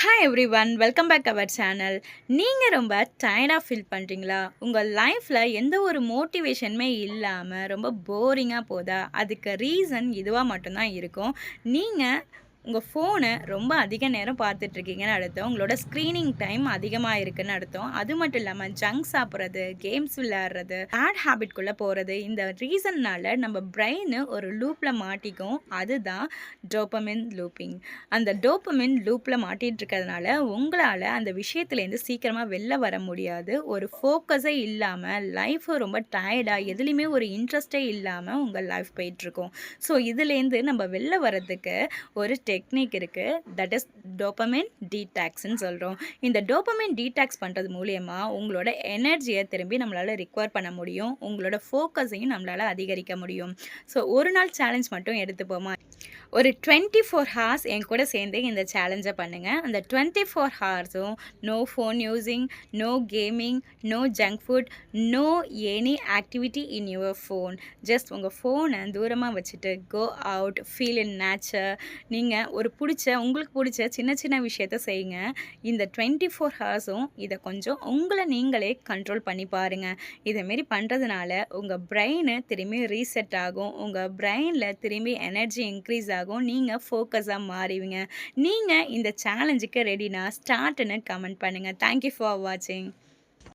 Hi everyone welcome back our channel. நீங்கள் ரொம்ப டயர்டாக ஃபீல் பண்ணுறீங்களா? உங்கள் லைஃப்பில் எந்த ஒரு மோட்டிவேஷனுமே இல்லாமல் ரொம்ப போரிங்காக போதா? அதுக்கு ரீசன் இதுவாக மட்டும்தான் இருக்கும். நீங்கள் உங்கள் ஃபோனை ரொம்ப அதிக நேரம் பார்த்துட்ருக்கீங்கன்னு அர்த்தம். உங்களோட ஸ்க்ரீனிங் டைம் அதிகமாக இருக்குன்னு அர்த்தம். அது மட்டும் இல்லாமல் ஜங்க் சாப்பிட்றது, கேம்ஸ் விளையாடுறது, பேட் ஹேபிட்குள்ளே போகிறது, இந்த ரீசன்னால் நம்ம பிரெயின் ஒரு லூப்பில் மாட்டிக்கும். அதுதான் டோபமின் லூப்பிங். அந்த டோபமின் லூப்பில் மாட்டிகிட்டு இருக்கிறதுனால உங்களால் அந்த விஷயத்துலேருந்து சீக்கிரமாக வெளில வர முடியாது. ஒரு ஃபோக்கஸே இல்லாமல் லைஃப் ரொம்ப டயர்டாக எதுலேயுமே ஒரு இன்ட்ரெஸ்டே இல்லாமல் உங்கள் லைஃப் போயிட்டுருக்கும். ஸோ இதுலேருந்து நம்ம வெளில வர்றதுக்கு ஒரு டெக்னிக் இருக்குது. தட் இஸ் டோபமின் டீடாக்ஸ்ன்னு சொல்கிறோம். இந்த டோபமின் டீடாக்ஸ் பண்ணுறது மூலயமா உங்களோட எனர்ஜியை திரும்பி நம்மளால் ரிக்வயர் பண்ண முடியும். உங்களோட ஃபோக்கஸையும் நம்மளால் அதிகரிக்க முடியும். ஸோ ஒரு நாள் சேலஞ்ச் மட்டும் எடுத்துப்போமா? ஒரு 24 ஹார்ஸ் என் கூட சேர்ந்து இந்த சேலஞ்சை பண்ணுங்கள். அந்த 24 ஹார்ஸும் no phone using, no gaming, no junk food, no any activity in your phone. Just உங்கள் ஃபோனை தூரமாக வச்சுட்டு go out, feel in nature. நீங்கள் உங்களுக்கு பிடிச்ச சின்ன சின்ன விஷயத்த செய்யுங்க. இந்த 24 ஹார்ஸும் இதை கொஞ்சம் உங்களை நீங்களே கண்ட்ரோல் பண்ணி பாருங்கள். இதேமாரி பண்ணுறதுனால உங்கள் பிரெயின் திரும்பி ரீசெட் ஆகும். உங்கள் பிரெயினில் திரும்பி எனர்ஜி இன்க்ரீஸ் ஆகும். நீங்கள் ஃபோக்கஸாக மாறுவீங்க. நீங்கள் இந்த சேலஞ்சுக்கு ரெடினா ஸ்டார்ட்னு கமெண்ட் பண்ணுங்கள். தேங்க்யூ ஃபார் வாட்சிங்.